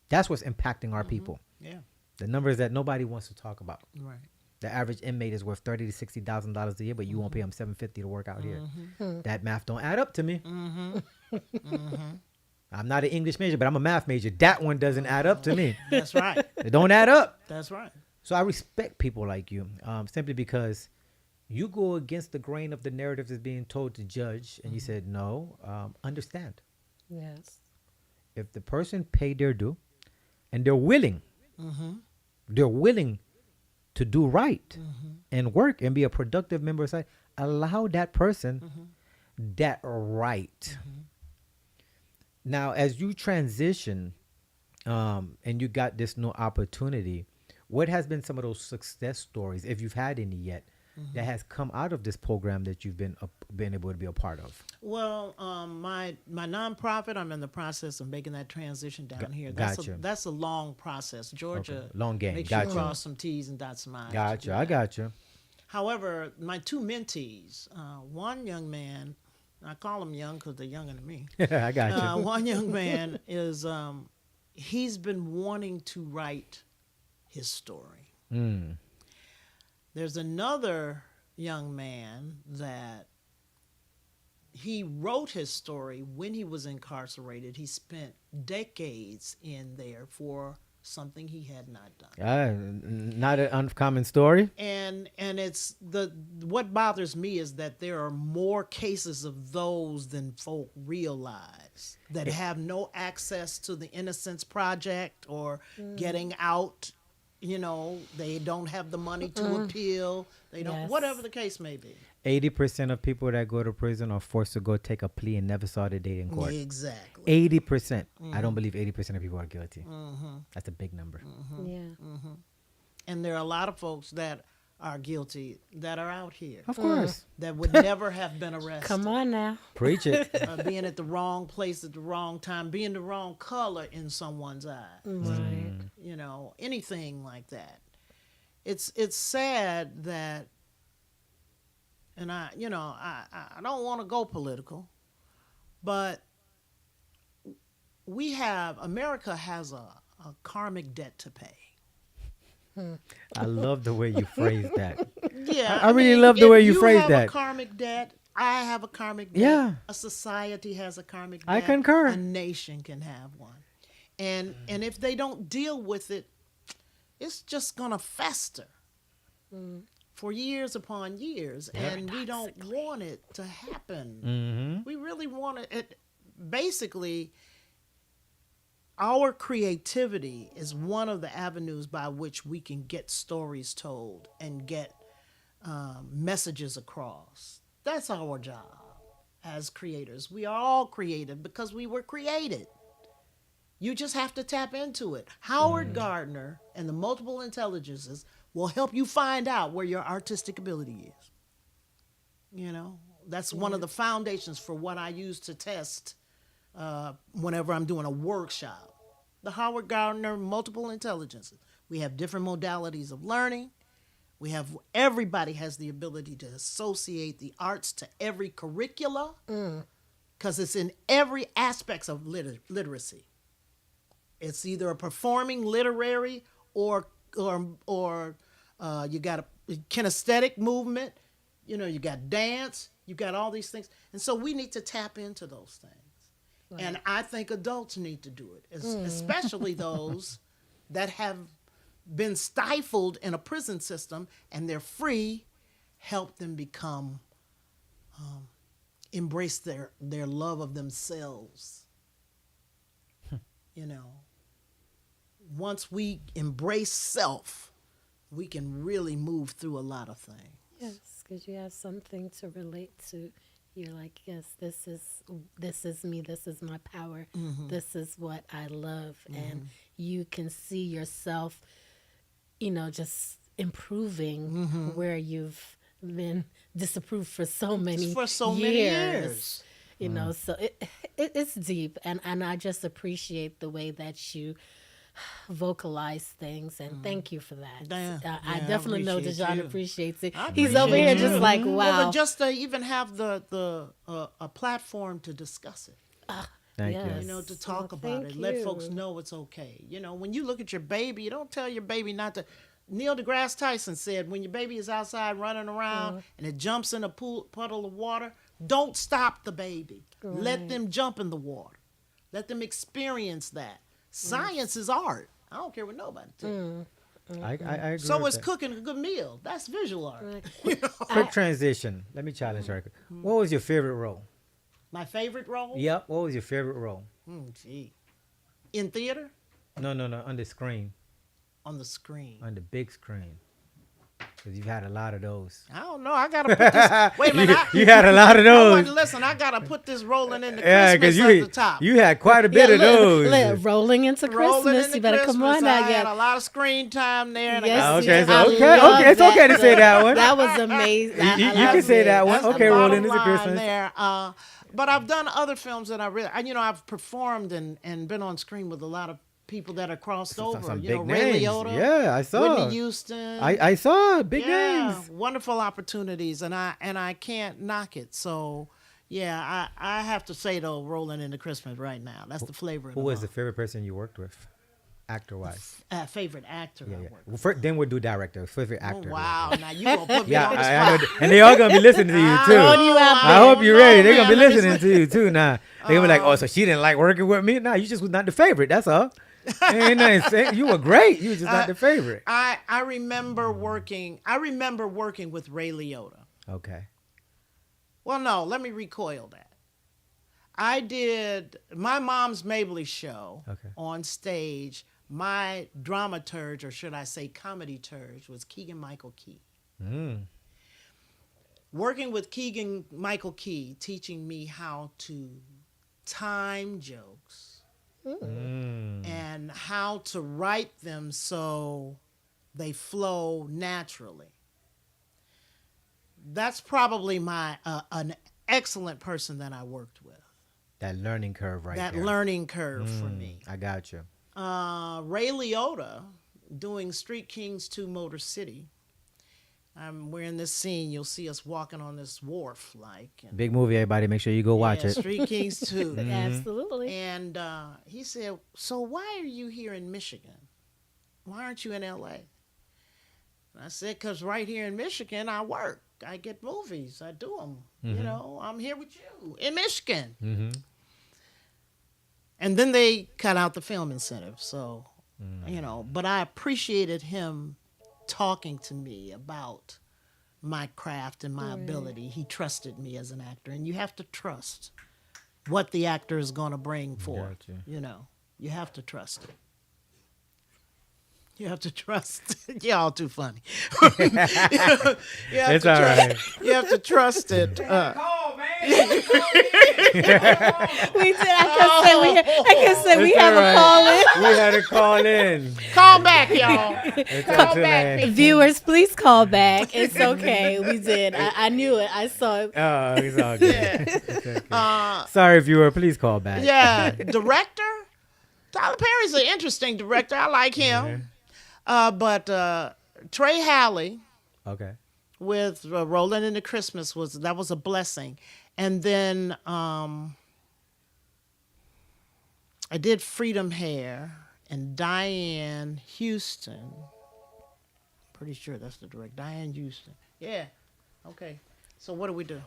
That's what's impacting our people. Yeah. The numbers that nobody wants to talk about. Right. The average inmate is worth $30,000 to $60,000 a year, but you won't pay them $750 to work out here. That math don't add up to me. I'm not an English major, but I'm a math major. That one doesn't add up to me. That's right. It don't add up. That's right. So I respect people like you, simply because you go against the grain of the narrative that's being told to judge, and you said no. Understand, Yes. if the person paid their due, and they're willing to do right and work and be a productive member of society, allow that person that right. Now, as you transition and you got this new opportunity, what has been some of those success stories, if you've had any yet, that has come out of this program that you've been able to be a part of? Well, my nonprofit, I'm in the process of making that transition down here. Gotcha. That's a long process. Georgia, Long game. makes Gotcha. you cross some T's and dot some I's. to do Gotcha. I that. gotcha. However, my two mentees, one young man, I call him young because they're younger than me. I gotcha. One young man is, he's been wanting to write his story. Mm. There's another young man that he wrote his story when he was incarcerated. He spent decades in there for something he had not done. Not an uncommon story. And it's what bothers me is that there are more cases of those than folk realize that have no access to the Innocence Project or getting out. They don't have the money to appeal. They don't, Yes. whatever the case may be. 80% of people that go to prison are forced to go take a plea and never saw the day in court. Exactly. 80%. I don't believe 80% of people are guilty. That's a big number. Yeah. And there are a lot of folks that are guilty that are out here Of course. that would never have been arrested. Come on now. Preach it. Being at the wrong place at the wrong time, being the wrong color in someone's eye. Right. Anything like that. It's sad that, and I don't want to go political, but America has a karmic debt to pay. I love the way you phrase that. Yeah, I really love the way you phrase have that. a karmic debt. I have a karmic debt. Yeah. A society has a karmic debt. I concur. A nation can have one. And if they don't deal with it, it's just gonna fester for years upon years. And we don't want it to happen. We really want it. Basically, our creativity is one of the avenues by which we can get stories told and get messages across. That's our job as creators. We are all creative because we were created. You just have to tap into it. Howard Gardner and the multiple intelligences will help you find out where your artistic ability is. That's one of the foundations for what I use to test whenever I'm doing a workshop. The Howard Gardner multiple intelligences. We have different modalities of learning. Everybody has the ability to associate the arts to every curricula because it's in every aspect of literacy. It's either a performing, literary, or you got a kinesthetic movement. You got dance. You got all these things, and so we need to tap into those things. Right. And I think adults need to do it, especially those that have been stifled in a prison system and they're free. Help them become, embrace their love of themselves. Once we embrace self, we can really move through a lot of things. Yes, because you have something to relate to. You're like, yes, this is me. This is my power. This is what I love, and you can see yourself, just improving where you've been disapproved for so many years. So it's deep, and I just appreciate the way that you vocalize things, and thank you for that. I definitely know Dejan appreciates it. He's over here just like, wow. Well, but just to even have a platform to discuss it. Thank Yes. To talk about thank it. Let you. folks know it's okay. When you look at your baby, you don't tell your baby not to. Neil deGrasse Tyson said, when your baby is outside running around and it jumps in a puddle of water, don't stop the baby. Right. Let them jump in the water. Let them experience that. Science is art. I don't care what nobody tells you. I agree. So with is that. cooking a good meal. That's visual art. Right. Quick transition. Let me challenge you. What was your favorite role? My favorite role? Yep. What was your favorite role? Gee. In theater? No. On the screen. On the screen. On the big screen. Because you've had a lot of those. I don't know. I gotta put this. Wait a minute. You had a lot of I those. wasn't listen. I gotta put this rolling into Yeah, Christmas because at the top. you had quite a bit of those. Rolling into Rolling Christmas. into You better come Christmas, on now. I had Yeah. a lot of screen time there. And Yes, I got you Okay, did. so I okay, love okay, it's okay to say that one. That was amazing. You can say that one. That's Okay, the rolling bottom into line Christmas. there. But I've done other films that I've performed and been on screen with a lot of people that are crossed over. Some You know, big Ray names. Liotta, Yeah, I saw. Whitney Houston. I saw big yeah, names. wonderful opportunities, and I can't knock it. So, yeah, I have to say though, rolling into Christmas right now. That's the flavor of Who the was the month. favorite person you worked with, actor-wise? Favorite actor Yeah, I yeah. worked Well, first, then we'll do director. Favorite Oh, actor. wow, now you gonna put me Yeah, on the I spot. know, and they all gonna be listening to you too. Throwing you out I there. hope you're ready. They're gonna be man, let me listening to you too. Now they're gonna be like, "Oh, so she didn't like working with me? Nah, you just was not the favorite. That's all. Ain't nothing say- You were great. You were just not the favorite." I remember working. I remember working with Ray Liotta. Okay. Well, no, let me recoil that. I did my mom's Mabley show Okay. on stage. My dramaturge, or should I say comedy turge, was Keegan Michael Key. Mm. Working with Keegan Michael Key, teaching me how to time jokes Mm. and how to write them so they flow naturally. That's probably my an excellent person that I worked with. That learning curve right that there. learning curve for me. I got you. Ray Liotta doing Street Kings 2 Motor City. We're in this scene. You'll see us walking on this wharf, like. And, Big movie, everybody. Make sure you go watch yeah, it. Street Kings 2. Absolutely. And he said, "So why are you here in Michigan? Why aren't you in L.A.?" And I said, "Because right here in Michigan, I work. I get movies. I do them. You know, I'm here with you in Michigan." Mm-hmm. And then they cut out the film incentive. So, you know, but I appreciated him talking to me about my craft and my ability. He trusted me as an actor. And you have to trust what the actor is going to bring forth. Gotcha. You know, you have to trust it. You have to trust. Y'all too funny. You have It's to all trust, right. You have to trust it. Call, man. We did. I can say we It's have all a right. call in. We had to call in. Call back, y'all. It's Call too back, late. Viewers, please call back. It's okay. We did. I knew it. I saw it. Oh, it's all good. It's okay. Sorry, viewer. Please call back. Yeah, director. Tyler Perry's an interesting director. I like him. But Trey Halley Okay. with Rolling into Christmas was a blessing. And then I did Freedom Hair and Diane Houston. Pretty sure that's the director. Diane Houston. Yeah. Okay. So what do we do?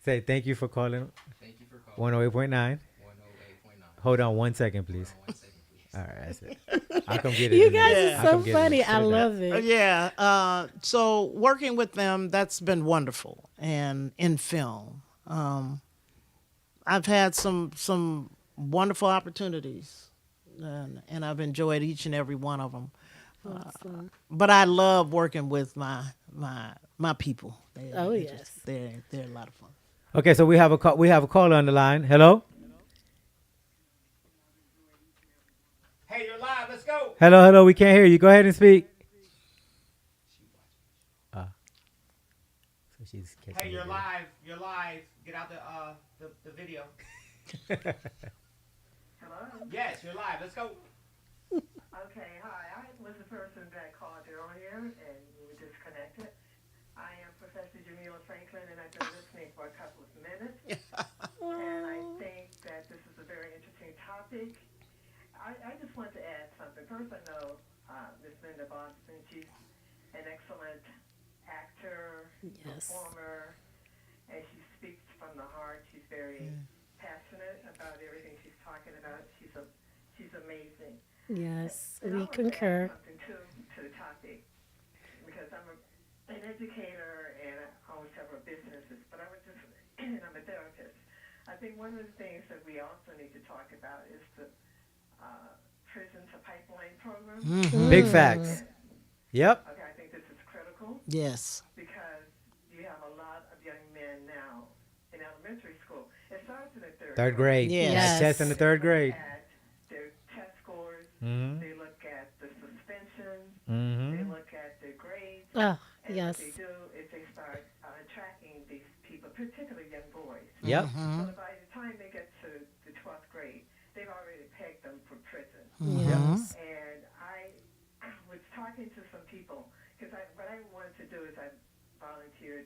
Say thank you for calling. Thank you for calling 108.9. 108.9. Hold on 1 second, please. 1 second, please. All right, that's it. I'll come get it. You in a guys minute. are I'll so come get it in a funny. minute. I love it. Yeah. So working with them, that's been wonderful. And in film, I've had some wonderful opportunities, and I've enjoyed each and every one of them. Awesome. But I love working with my people. Oh, They're yes. they're a lot of fun. Okay, so we have a call. We have a caller on the line. Hello. Hey, you're live. Let's go. Hello. Hello. We can't hear you. Go ahead and speak. So she's catching Hey, you're it. live. You're live. Get out the video. Hello? Yes, you're live. Let's go. Okay, hi. I was the person that called earlier and you were disconnected. I am Professor Jamila Franklin and I've been listening for a couple of minutes. And I think that this is a very interesting topic. I just want to add something. First, I know Ms. Linda Boston. She's an excellent actor, Yes. performer, and she speaks from the heart. She's very passionate about everything she's talking about. She's amazing. Yes, And I we want to add concur. something too to the topic because I'm an educator and I own several businesses, but I would just and I'm a therapist. I think one of the things that we also need to talk about is the prison to pipeline program. Big facts. Yep. Okay, I think this is critical. school? Yes. Because you have a lot of young men now in elementary school. It starts in the third Third grade. grade. Yes. Like tests in the Yes. third They look grade. at their test scores. Mm-hmm. They look at the suspensions. They Mm-hmm. look at their grades. Oh, And what yes. they do is they start tracking these people, particularly young boys. Yep. So that by the time they get to the 12th grade, they've already pegged them for prison. Yes. And I was talking to some people because what I wanted to do is I volunteered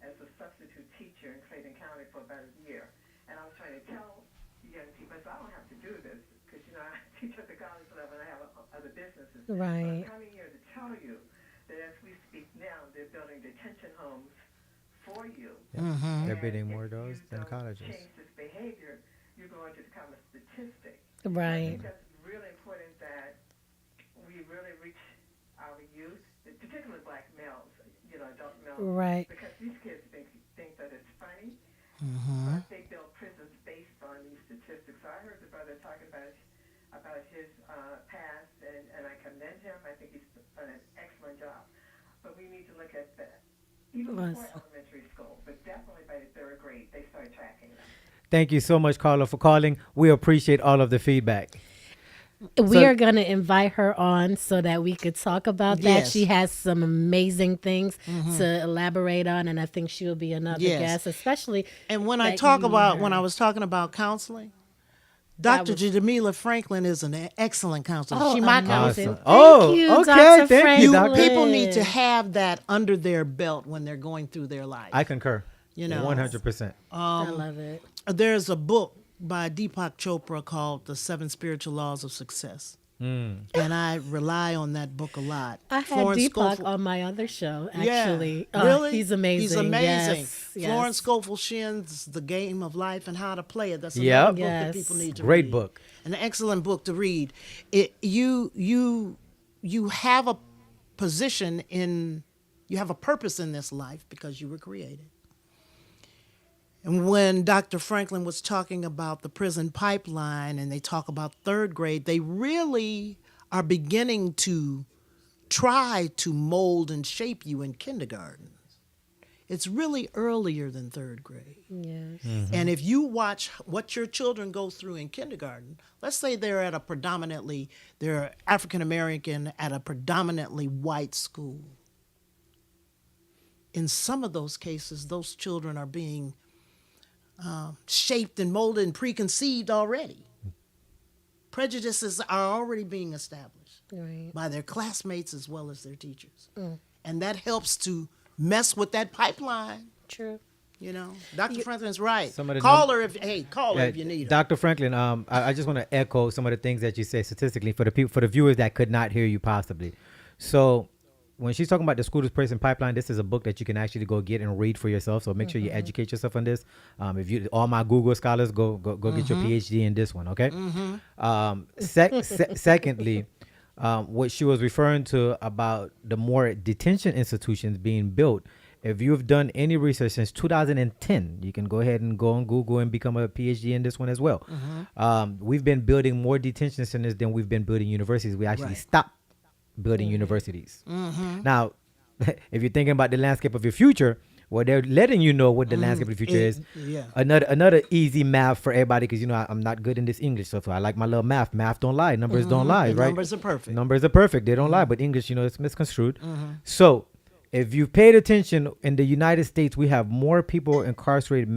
as a substitute teacher in Clayton County for about a year. And I was trying to tell young people, so I don't have to do this because, I teach at the college level and I have other businesses. Right. But I'm coming here to tell you that as we speak now, they're building detention homes for you. They're And bidding more if of those you than don't colleges. change this behavior, you're going to become a statistic. I Right. think that's really important that we really reach our youth, particularly black males, adult males, Right. because these kids think that it's funny, but they build prisons based on these statistics. So I heard the brother talking about his past, and I commend him. I think he's done an excellent job. But we need to look at that even Was. before elementary school, but definitely by the third grade, they start tracking them. Thank you so much, Carla, for calling. We appreciate all of the feedback. We So- are going to invite her on so that we could talk about that. Yes. She has some amazing things to elaborate on, and I think she'll be another Yes. guest, especially. And when I that talk you about, and when her. I was talking about counseling, That Dr. was- Jamila Franklin is an excellent counselor. Oh, she my amazing. counselor. Thank Oh, you, okay. Dr. Thank you, Doctor. People need to have that under their belt when they're going through their life. I concur. You know. 100%. I love it. There's a book by Deepak Chopra called The Seven Spiritual Laws of Success. And I rely on that book a lot. I had Florence Deepak Scofield- on my other show, Yeah, actually. really? He's amazing. He's amazing. Yes, Florence yes. Scofield Shin's The Game of Life and How to Play It. That's Yep. another book Yes. that people need to Great read. book. An excellent book to read. You have a position you have a purpose in this life because you were created. And when Dr. Franklin was talking about the prison pipeline and they talk about third grade, they really are beginning to try to mold and shape you in kindergarten. It's really earlier than third grade. Yes. And if you watch what your children go through in kindergarten, let's say they're African American at a predominantly white school. In some of those cases, those children are being shaped and molded and preconceived already. Prejudices are already being established Right. by their classmates as well as their teachers. And that helps to mess with that pipeline. True. Dr. Franklin's right. Some of the Call her if you need her. Dr. Franklin, I just want to echo some of the things that you say statistically for the viewers that could not hear you possibly. So when she's talking about the school to prison pipeline, this is a book that you can actually go get and read for yourself. So make sure you educate yourself on this. If all my Google scholars go get your PhD in this one, okay? Secondly, what she was referring to about the more detention institutions being built. If you've done any research since 2010, you can go ahead and go on Google and become a PhD in this one as well. We've been building more detention centers than we've been building universities. We actually Right. stopped building universities. Now, if you're thinking about the landscape of your future, well, they're letting you know what the landscape of the future is. Yeah. Another easy math for everybody, because I'm not good in this English stuff. I like my little math. Math don't lie. Numbers don't lie, And right? numbers are perfect. Numbers are perfect. They don't lie, but English, it's misconstrued. So if you've paid attention, in the United States, we have more people incarcerated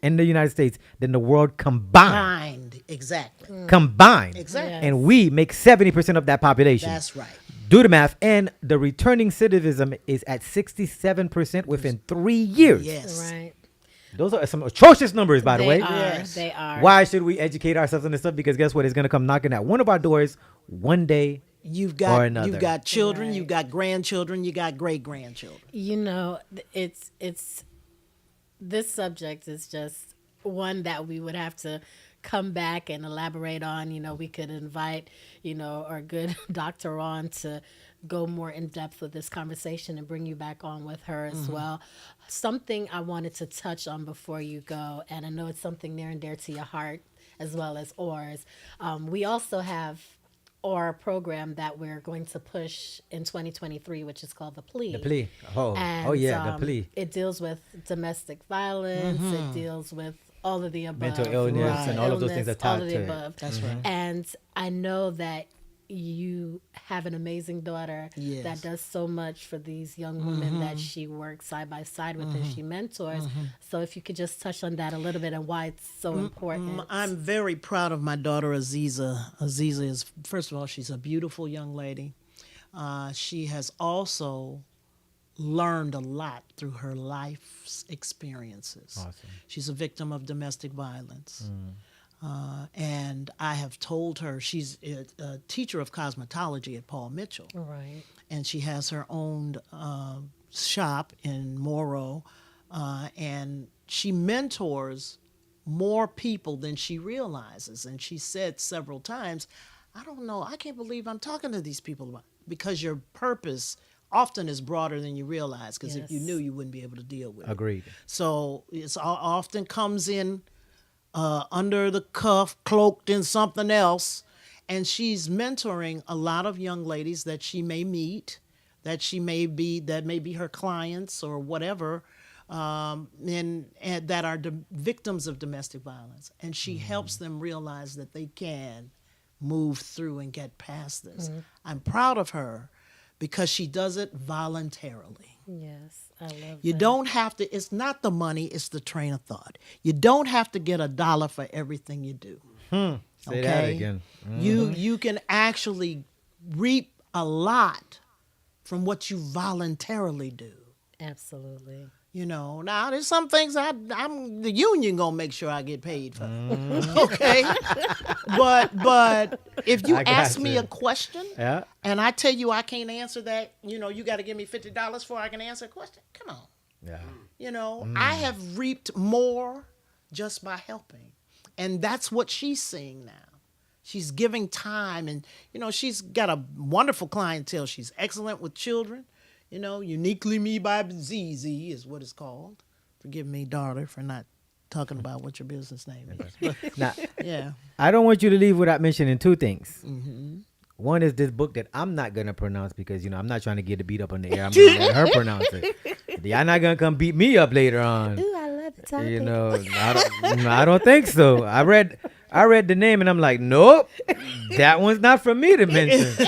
in the United States than the world combined. Kind. Exactly. Combined. Exactly. Yes. And we make 70% of that population. That's right. Do the math. And the returning citizenship is at 67% within 3 years. Yes. Right. Those are some atrocious numbers, by the They way. are. Yes. They are. Why should we educate ourselves on this stuff? Because guess what? It's going to come knocking at one of our doors one day. You've Or got another. children, Right. you've got grandchildren, you got great grandchildren. It's this subject is just one that we would have to come back and elaborate on. We could invite, our good doctor on to go more in depth with this conversation and bring you back on with her as well. Something I wanted to touch on before you go, and I know it's something near and dear to your heart as well as ours. We also have or a program that we're going to push in 2023, which is called The Plea. The plea. Oh, And, oh yeah, the plea. It deals with domestic violence. Mm-hmm. It deals with all of the above. Mental illness and all of those things are all tied of to the it. above. That's right. And I know that you have an amazing daughter Yes. that does so much for these young women that she works side by side with and she mentors. So if you could just touch on that a little bit and why it's so important. I'm very proud of my daughter Aziza. Aziza is, first of all, she's a beautiful young lady. She has also learned a lot through her life's experiences. Awesome. She's a victim of domestic violence. And I have told her, she's a teacher of cosmetology at Paul Mitchell. Right. And she has her own shop in Morrow. And she mentors more people than she realizes. And she said several times, I don't know, I can't believe I'm talking to these people about, because your purpose often is broader than you realize, because if you Yes. knew, you wouldn't be able to deal with it. Agreed. So it's often comes in under the cuff, cloaked in something else, and she's mentoring a lot of young ladies that she may meet, that may be her clients or whatever, and that are victims of domestic violence, and she helps them realize that they can move through and get past this. I'm proud of her because she does it voluntarily. Yes, I love You that. don't have to, it's not the money, it's the train of thought. You don't have to get $1 for everything you do. Say that again. You can actually reap a lot from what you voluntarily do. Absolutely. You know, now there's some things I'm the union gonna make sure I get paid for. Okay, but if you I got ask me you. a question, Yeah. and I tell you I can't answer that, you know, you got to give me $50 for I can answer a question. Come on. Yeah. You know, I have reaped more just by helping. And that's what she's seeing now. She's giving time, and, you know, she's got a wonderful clientele. She's excellent with children. You know, Uniquely Me by ZZ is what it's called. Forgive me, daughter, for not talking about what your business name is. But, Now, yeah. I don't want you to leave without mentioning two things. One is this book that I'm not gonna pronounce because I'm not trying to get it beat up on the air. I'm gonna let her pronounce it. Y'all not gonna come beat me up later on. Ooh, I love the topic. I don't think so. I read the name and I'm like, nope, that one's not for me to mention.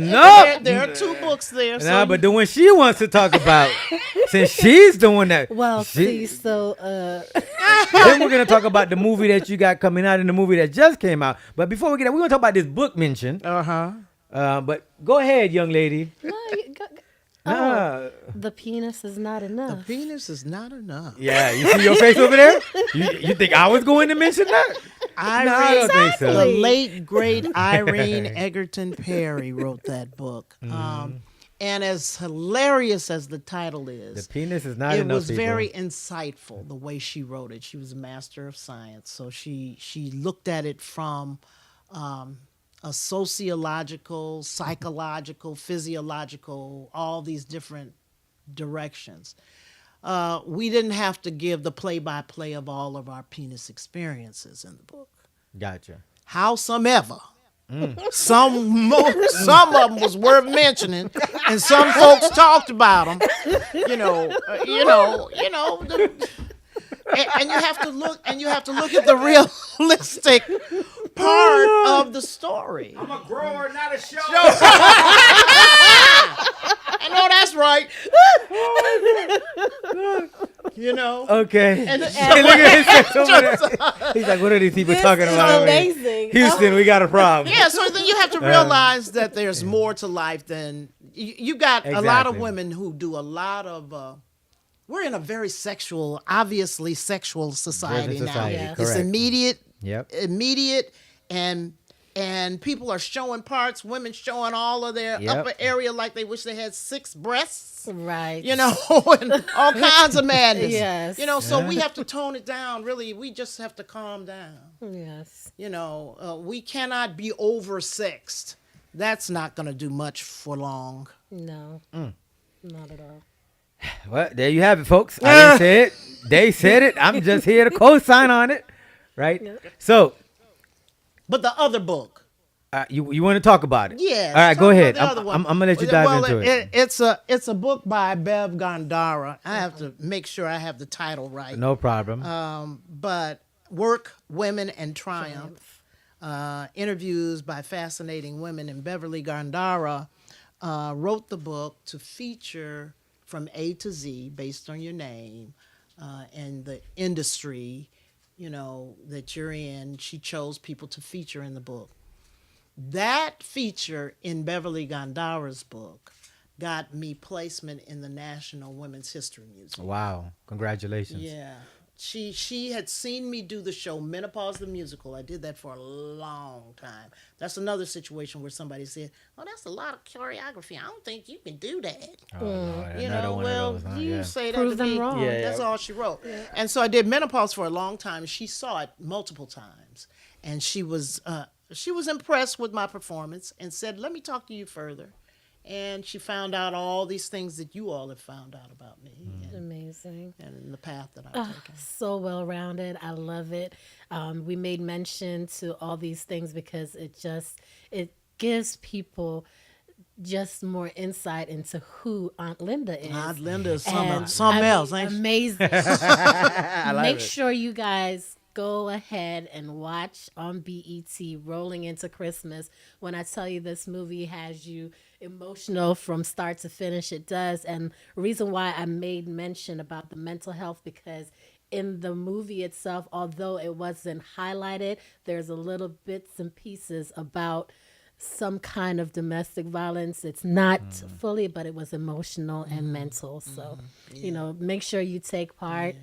No. There are two books there. So Nah, but the one she wants to talk about, since she's the one that. Well, see, so Then we're gonna talk about the movie that you got coming out and the movie that just came out. But before we get that, we're gonna talk about this book mention. But go ahead, young lady. no, Uh, the penis is not the enough. penis is not enough. yeah, you see your face over there? You think I was going to mention that? I No, I read don't think so. the late great Irene Egerton Perry wrote that book. And as hilarious as the title is, The penis is not it enough. was people. very insightful the way she wrote it. She was a master of science, so she looked at it from a sociological, psychological, physiological, all these different directions. We didn't have to give the play-by-play of all of our penis experiences in the book. Gotcha. Howsomever, some of them was worth mentioning, and some folks talked about them. And you have to look, at the realistic part of the story. I'm a grower, not a show. I know that's right. You know. Okay. And- Hey, look at his face over there. He's like, what are these people talking This is about? amazing. Houston, we got a problem. Yeah, so then you have to realize that there's more to life than you got. A lot of Exactly. women who do a lot of. We're in a very obviously sexual society Driven society, now. Yes. It's correct. immediate, and people are showing parts. Women showing all of their Yep. upper area like they wish they had 6 breasts. Right. You know, and all kinds of madness. Yes. You know, so we have to tone it down. Really, we just have to calm down. Yes. You know, we cannot be oversexed. That's not going to do much for long. No. Not at all. Well, there you have it, folks. I didn't say it. They said it. I'm just here to co-sign on it. Right? So, But the other book, You want to talk about it? Yes. All right, talk go about ahead. the other one. I'm gonna let you dive Well, into it. It's a book by Bev Gandara. I have to make sure I have the title right. No problem. But Work, Women, and Triumph. Interviews by fascinating women. And Beverly Gandara wrote the book to feature from A to Z based on your name and the industry, that you're in. She chose people to feature in the book. That feature in Beverly Gandara's book got me placement in the National Women's History Museum. Wow. Congratulations. Yeah. She had seen me do the show Menopause the Musical. I did that for a long time. That's another situation where somebody said, "Oh, that's a lot of choreography. I don't think you can do that." Oh, Lord, You another know, one of well, those, huh? you Yeah. say that Prove to them me. wrong. Yeah, That's yeah. all she wrote. And so I did Menopause for a long time. She saw it multiple times, and she was impressed with my performance and said, "Let me talk to you further." And she found out all these things that you all have found out about me Amazing. and the path that I've taken. So well rounded. I love it. We made mention to all these things because it gives people just more insight into who Aunt Linda is. Aunt Linda is And, something I else, mean, ain't she? amazing. love Make it. sure you guys go ahead and watch on BET Rolling into Christmas. When I tell you this movie has you emotional from start to finish, it does. And reason why I made mention about the mental health, because in the movie itself, although it wasn't highlighted, there's a little bits and pieces about some kind of domestic violence. It's not fully, but it was emotional and mental. So, make sure you take part.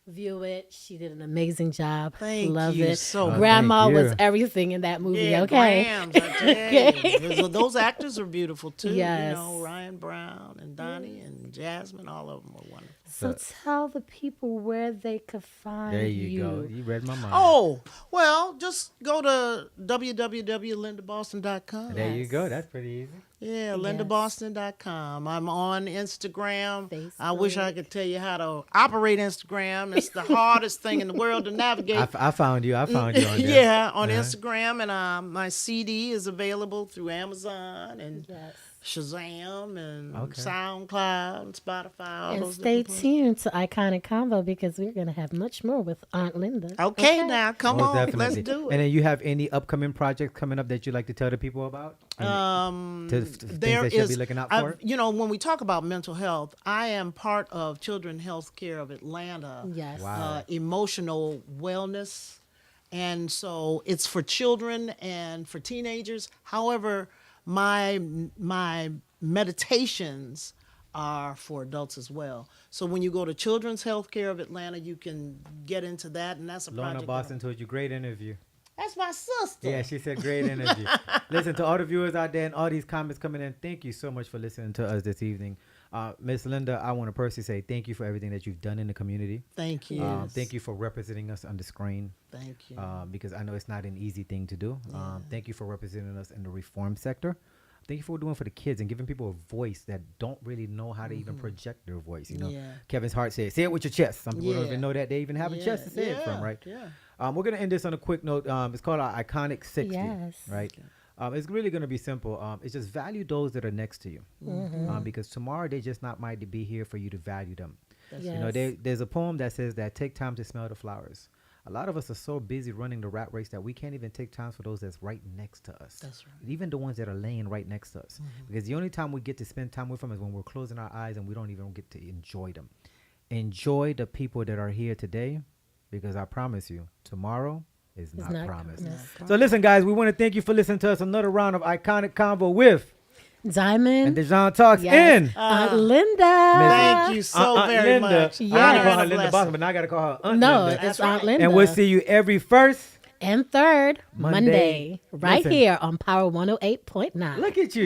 View it. She did an amazing job. Thank Love you it. so much. Grandma Thank was you. everything in that movie. Yeah, Okay. Grams, I tell you. Those actors are beautiful too. Yes. Ryan Brown and Donnie and Jasmine, all of them were wonderful. So tell the people where they could find There you go. You read my mind. Oh, well, just go to www.lindaboston.com. There you go. That's pretty easy. Yeah, lindaboston.com. I'm on Instagram. I wish I could tell you how to operate Instagram. It's the hardest thing in the world to navigate. I found you. I found you on there. Yeah, on Instagram. And my CD is available through Amazon and Yes. Shazam and Okay. SoundCloud and Spotify. All And those stay different places. tuned to Iconic Convo because we're going to have much more with Aunt Linda. Okay, now come Most on, definitely. let's do And it. then you have any upcoming projects coming up that you'd like to tell the people about? Things There they should is, be looking out for? when we talk about mental health, I am part of Children's Health Care of Atlanta. Yes. Wow. Emotional wellness. And so it's for children and for teenagers. However, my meditations are for adults as well. So when you go to Children's Health Care of Atlanta, you can get into that, and that's a Lorna project. Boston told you great interview. That's my sister. Yeah, she said great interview. Listen, to all the viewers out there and all these comments coming in, thank you so much for listening to us this evening. Miss Linda, I want to personally say thank you for everything that you've done in the community. Thank you. Thank you for representing us on the screen. Thank you. Because I know it's not an easy thing to do. Thank you for representing us in the reform sector. Thank you for doing for the kids and giving people a voice that don't really know how to even project their voice. Yeah. Kevin's Hart said, "Say it with your chest." Some people don't Yeah. even know that they even have a chest to say it from, right? Yeah. We're gonna end this on a quick note. It's called our Iconic 60, Yes. right? It's really gonna be simple. It's just value those that are next to you, because tomorrow they just not might be here for you to value them. Yes. There's a poem that says that take time to smell the flowers. A lot of us are so busy running the rat race that we can't even take time for those that's right next to us. That's right. Even the ones that are laying right next to us. Because the only time we get to spend time with them is when we're closing our eyes and we don't even get to enjoy them. Enjoy the people that are here today, because I promise you, tomorrow is not not promised. promised. So listen, guys, we want to thank you for listening to us. Another round of Iconic Convo with Diamond. and Dejan Talks Yes. in. Aunt Linda. Thank you so Aunt very Linda. much. I Yes. gotta call her Honor and Linda blessing. Boston, but now I gotta call her Aunt No, Linda. it's Aunt Linda. And we'll see you every first and third Monday. Monday, right Listen. here on Power 108.9. Look at you.